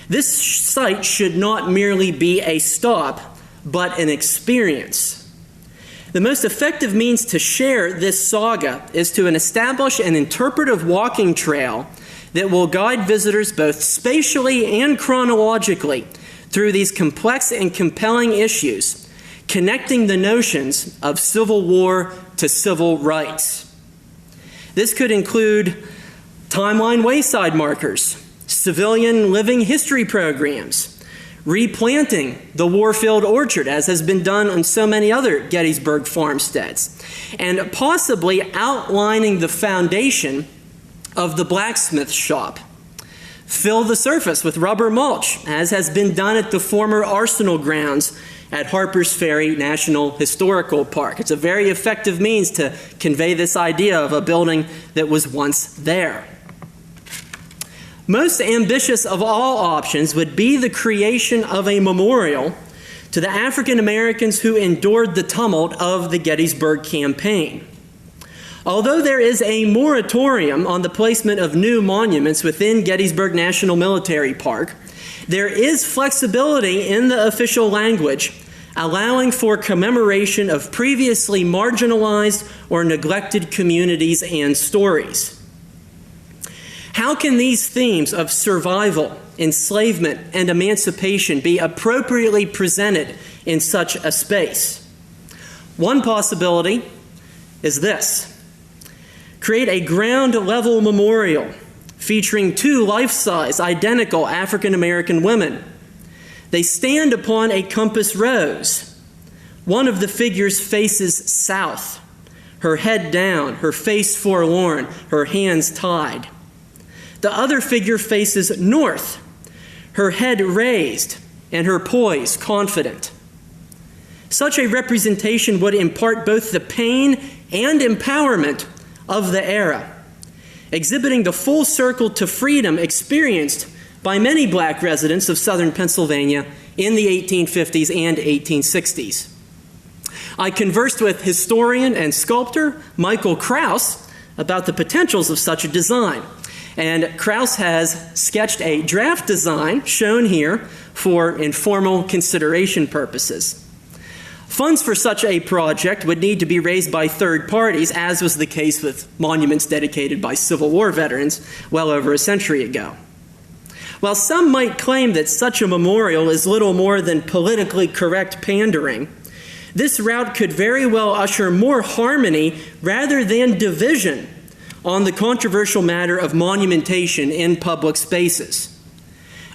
This site should not merely be a stop, but an experience. The most effective means to share this saga is to establish an interpretive walking trail that will guide visitors both spatially and chronologically through these complex and compelling issues, connecting the notions of Civil War to civil rights. This could include timeline wayside markers, civilian living history programs, replanting the Warfield orchard, as has been done on so many other Gettysburg farmsteads, and possibly outlining the foundation of the blacksmith shop. Fill the surface with rubber mulch, as has been done at the former arsenal grounds at Harper's Ferry National Historical Park. It's a very effective means to convey this idea of a building that was once there. Most ambitious of all options would be the creation of a memorial to the African Americans who endured the tumult of the Gettysburg campaign. Although there is a moratorium on the placement of new monuments within Gettysburg National Military Park, there is flexibility in the official language, allowing for commemoration of previously marginalized or neglected communities and stories. How can these themes of survival, enslavement, and emancipation be appropriately presented in such a space? One possibility is this. Create a ground-level memorial featuring two life-size, identical African-American women. They stand upon a compass rose. One of the figures faces south, her head down, her face forlorn, her hands tied. The other figure faces north, her head raised, and her poise confident. Such a representation would impart both the pain and empowerment of the era, exhibiting the full circle to freedom experienced by many black residents of southern Pennsylvania in the 1850s and 1860s. I conversed with historian and sculptor Michael Krause about the potentials of such a design. And Krauss has sketched a draft design shown here for informal consideration purposes. Funds for such a project would need to be raised by third parties, as was the case with monuments dedicated by Civil War veterans well over a century ago. While some might claim that such a memorial is little more than politically correct pandering, this route could very well usher more harmony rather than division on the controversial matter of monumentation in public spaces.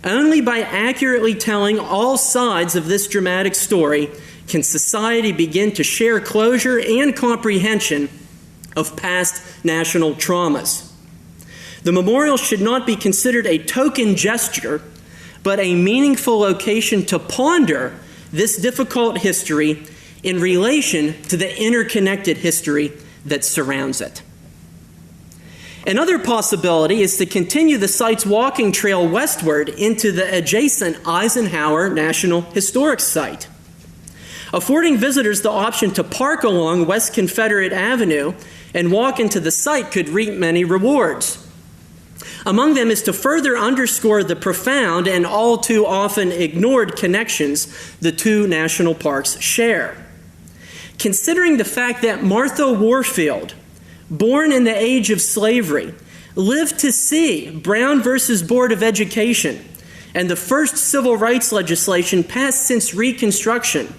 Only by accurately telling all sides of this dramatic story can society begin to share closure and comprehension of past national traumas. The memorial should not be considered a token gesture, but a meaningful location to ponder this difficult history in relation to the interconnected history that surrounds it. Another possibility is to continue the site's walking trail westward into the adjacent Eisenhower National Historic Site. Affording visitors the option to park along West Confederate Avenue and walk into the site could reap many rewards. Among them is to further underscore the profound and all too often ignored connections the two national parks share. Considering the fact that Martha Warfield, born in the age of slavery, lived to see Brown versus Board of Education and the first civil rights legislation passed since Reconstruction,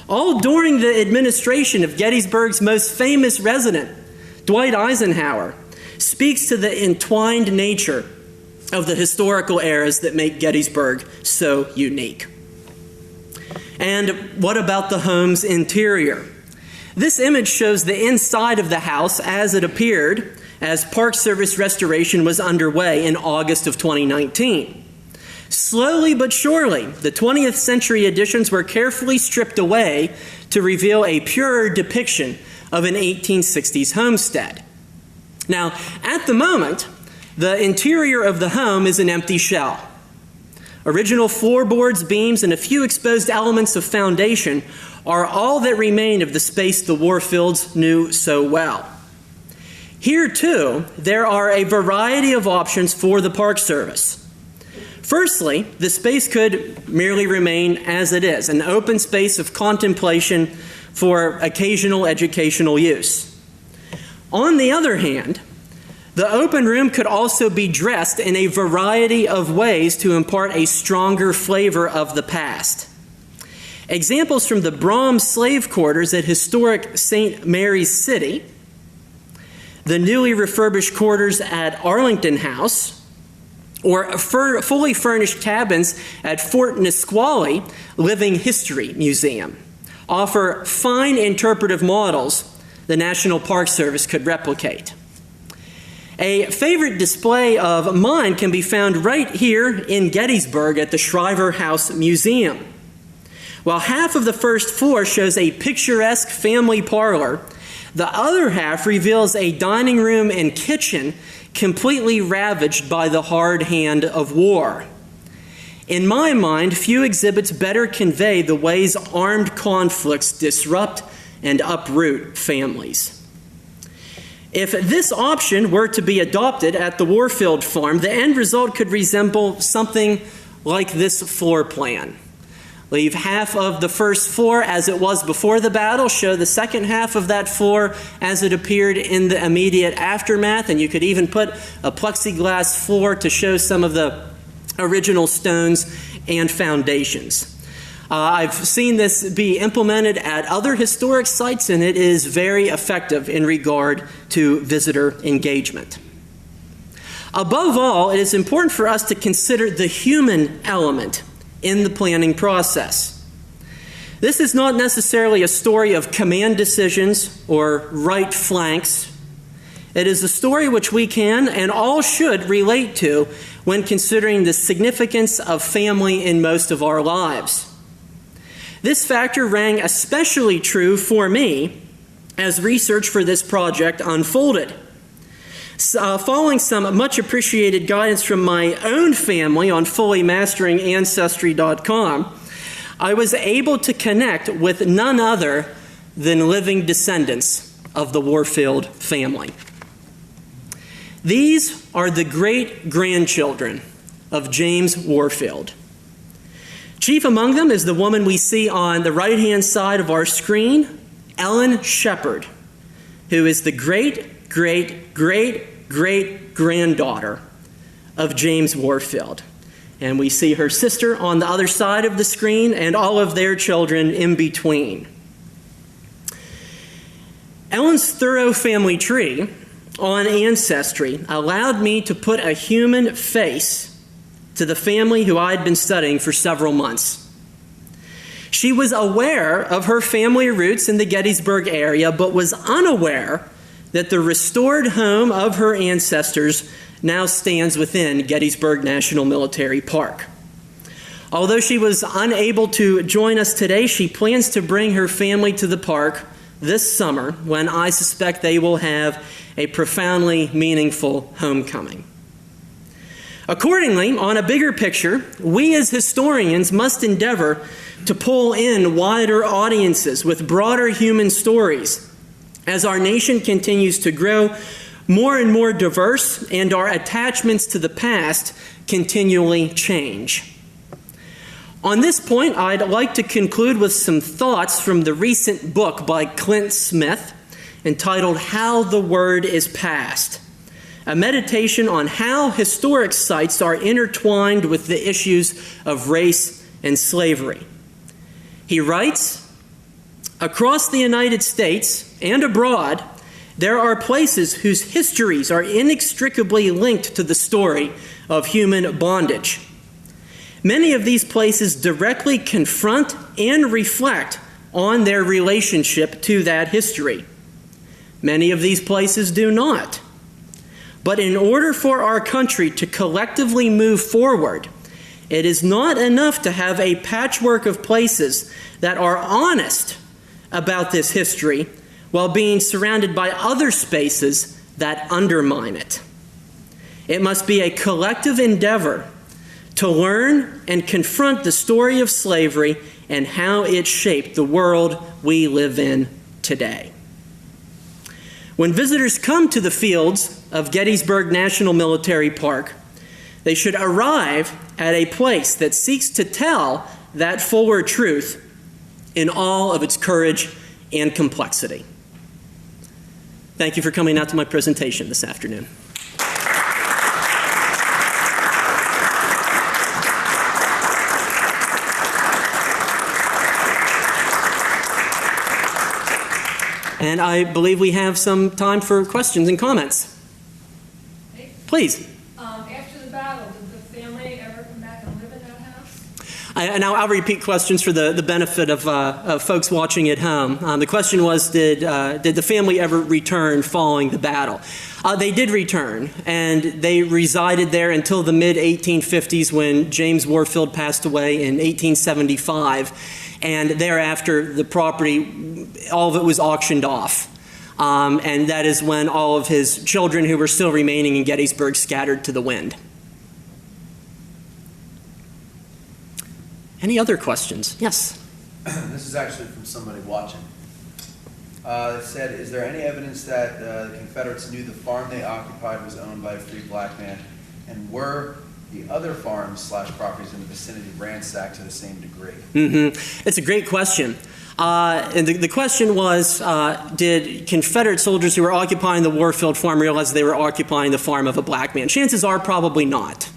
all during the administration of Gettysburg's most famous resident, Dwight Eisenhower, speaks to the entwined nature of the historical eras that make Gettysburg so unique. And what about the home's interior? This image shows the inside of the house as it appeared as Park Service restoration was underway in August of 2019. Slowly but surely, the 20th century additions were carefully stripped away to reveal a purer depiction of an 1860s homestead. Now, at the moment, the interior of the home is an empty shell. Original floorboards, beams, and a few exposed elements of foundation are all that remain of the space the Warfields knew so well. Here, too, there are a variety of options for the Park Service. Firstly, the space could merely remain as it is, an open space of contemplation for occasional educational use. On the other hand, the open room could also be dressed in a variety of ways to impart a stronger flavor of the past. Examples from the Brahms slave quarters at historic St. Mary's City, the newly refurbished quarters at Arlington House, or fully furnished cabins at Fort Nisqually Living History Museum offer fine interpretive models the National Park Service could replicate. A favorite display of mine can be found right here in Gettysburg at the Shriver House Museum. While half of the first floor shows a picturesque family parlor, the other half reveals a dining room and kitchen completely ravaged by the hard hand of war. In my mind, few exhibits better convey the ways armed conflicts disrupt and uproot families. If this option were to be adopted at the Warfield farm, the end result could resemble something like this floor plan. Leave half of the first floor as it was before the battle, show the second half of that floor as it appeared in the immediate aftermath, and you could even put a plexiglass floor to show some of the original stones and foundations. I've seen this be implemented at other historic sites, and it is very effective in regard to visitor engagement. Above all, it is important for us to consider the human element in the planning process. This is not necessarily a story of command decisions or right flanks. It is a story which we can and all should relate to when considering the significance of family in most of our lives. This factor rang especially true for me as research for this project unfolded. Following some much appreciated guidance from my own family on fullymasteringancestry.com, I was able to connect with none other than living descendants of the Warfield family. These are the great-grandchildren of James Warfield. Chief among them is the woman we see on the right-hand side of our screen, Ellen Shepherd, who is the great-great-great-great-granddaughter of James Warfield. And we see her sister on the other side of the screen and all of their children in between. Ellen's thorough family tree on Ancestry allowed me to put a human face to the family who I had been studying for several months. She was aware of her family roots in the Gettysburg area, but was unaware that the restored home of her ancestors now stands within Gettysburg National Military Park. Although she was unable to join us today, she plans to bring her family to the park this summer, when I suspect they will have a profoundly meaningful homecoming. Accordingly, on a bigger picture, we as historians must endeavor to pull in wider audiences with broader human stories as our nation continues to grow more and more diverse and our attachments to the past continually change. On this point, I'd like to conclude with some thoughts from the recent book by Clint Smith entitled How the Word is Passed, a meditation on how historic sites are intertwined with the issues of race and slavery. He writes, "Across the United States and abroad, there are places whose histories are inextricably linked to the story of human bondage. Many of these places directly confront and reflect on their relationship to that history. Many of these places do not. But in order for our country to collectively move forward, it is not enough to have a patchwork of places that are honest about this history while being surrounded by other spaces that undermine it. It must be a collective endeavor to learn and confront the story of slavery and how it shaped the world we live in today." When visitors come to the fields of Gettysburg National Military Park, they should arrive at a place that seeks to tell that fuller truth in all of its courage and complexity. Thank you for coming out to my presentation this afternoon. And I believe we have some time for questions and comments. Please. After the battle, did the family ever come back and live in that house? Now I'll repeat questions for the benefit of folks watching at home. The question was, did the family ever return following the battle? They did return, and they resided there until the mid-1850s when James Warfield passed away in 1875. And thereafter, the property, all of it was auctioned off. And that is when all of his children who were still remaining in Gettysburg scattered to the wind. Any other questions? Yes? This is actually from somebody watching. It said, is there any evidence that the Confederates knew the farm they occupied was owned by a free black man? And were the other farms/properties in the vicinity ransacked to the same degree? It's a great question. And the question was, did Confederate soldiers who were occupying the Warfield farm realize they were occupying the farm of a black man? Chances are probably not.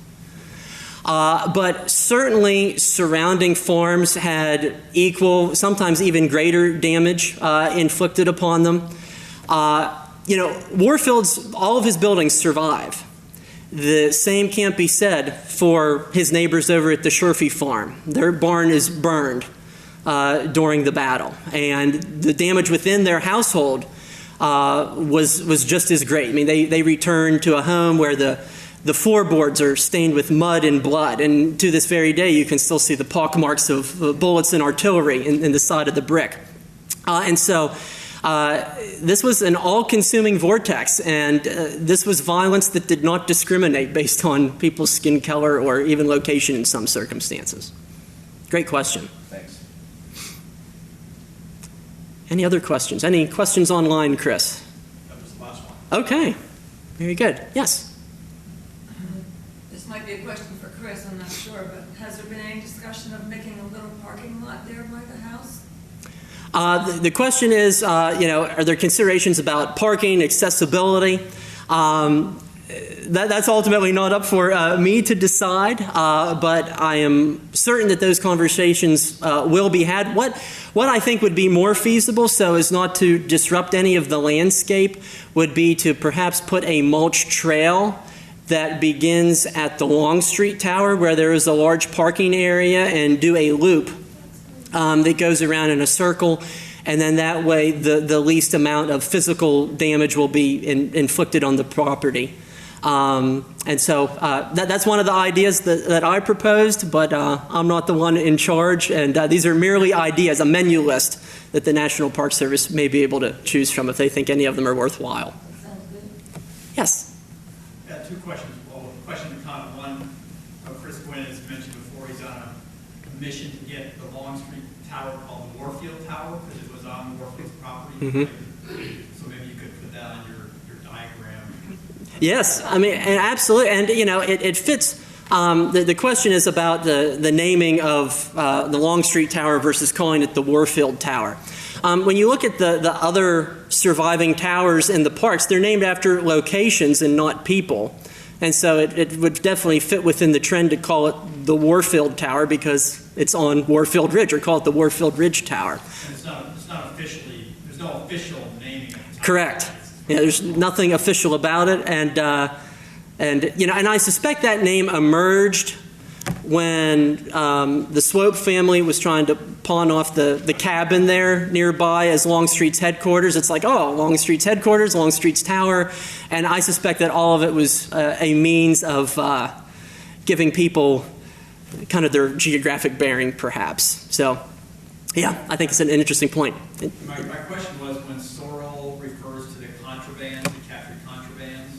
But certainly surrounding farms had equal, sometimes even greater damage inflicted upon them. Warfield's, all of his buildings survive. The same can't be said for his neighbors over at the Shurfee farm. Their barn is burned during the battle, and the damage within their household was just as great. I mean, they returned to a home where the floorboards are stained with mud and blood, and to this very day you can still see the pockmarks of bullets and artillery in the side of the brick. And so this was an all-consuming vortex, and this was violence that did not discriminate based on people's skin color or even location in some circumstances. Great question. Thanks. Any other questions? Any questions online, Chris? That was the last one. Okay. Very good. Yes? This might be a question for Chris, I'm not sure, but has there been any discussion of making a little parking lot there by the house? The question is, are there considerations about parking, accessibility? That's ultimately not up for me to decide, but I am certain that those conversations will be had. What I think would be more feasible, so as not to disrupt any of the landscape, would be to perhaps put a mulch trail that begins at the Longstreet Tower, where there is a large parking area, and do a loop that goes around in a circle. And then that way the least amount of physical damage will be inflicted on the property. And so that's one of the ideas that I proposed, but I'm not the one in charge, and these are merely ideas, a menu list that the National Park Service may be able to choose from if they think any of them are worthwhile. Sounds good. Yes? Yeah, two questions. Well, question and comment. One, Chris Gwynn has mentioned before he's on a mission to get the Longstreet Tower called the Warfield Tower, because it was on Warfield's property. So maybe you could put that on your diagram. Yes, I mean, and absolutely, and it fits. The question is about the naming of the Longstreet Tower versus calling it the Warfield Tower. When you look at the other surviving towers in the parks, they're named after locations and not people. And so it would definitely fit within the trend to call it the Warfield Tower because it's on Warfield Ridge, or call it the Warfield Ridge Tower. And it's not officially, there's no official naming of the tower. Correct. Yeah, there's nothing official about it, and I suspect that name emerged when the Swope family was trying to pawn off the cabin there nearby as Longstreet's headquarters. It's like, oh, Longstreet's headquarters, Longstreet's Tower, and I suspect that all of it was a means of giving people kind of their geographic bearing, perhaps. So, yeah, I think it's an interesting point. My question was, when Sorrell refers to the contrabands, the captured contrabands,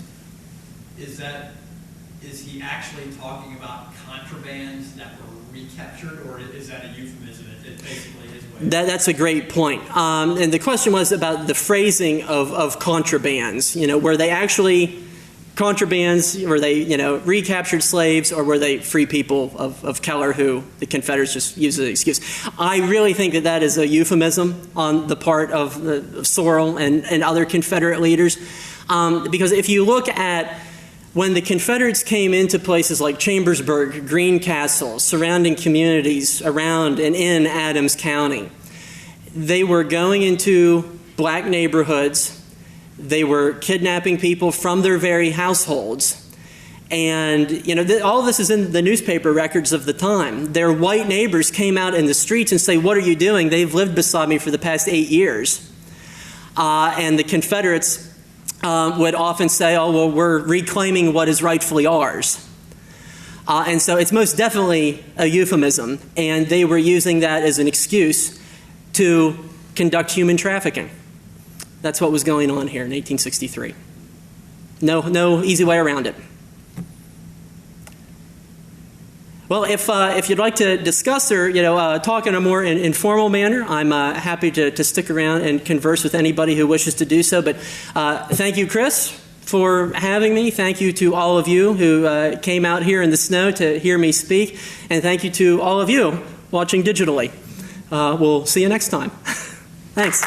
is he actually talking about contrabands that were recaptured, or is that a euphemism? It basically is what that's a great point. And the question was about the phrasing of contrabands. Were they actually contrabands? Were they, recaptured slaves, or were they free people of color who the Confederates just used as an excuse? I really think that is a euphemism on the part of Sorrell and other Confederate leaders, because if you look at when the Confederates came into places like Chambersburg, Greencastle, surrounding communities around and in Adams County, they were going into black neighborhoods. They were kidnapping people from their very households. And, all this is in the newspaper records of the time. Their white neighbors came out in the streets and say, "What are you doing? They've lived beside me for the past 8 years." And the Confederates would often say, "Oh, well, we're reclaiming what is rightfully ours." And so it's most definitely a euphemism. And they were using that as an excuse to conduct human trafficking. That's what was going on here in 1863. No easy way around it. Well, if you'd like to discuss or talk in a more informal manner, I'm happy to stick around and converse with anybody who wishes to do so. But thank you, Chris, for having me. Thank you to all of you who came out here in the snow to hear me speak, and thank you to all of you watching digitally. We'll see you next time. Thanks.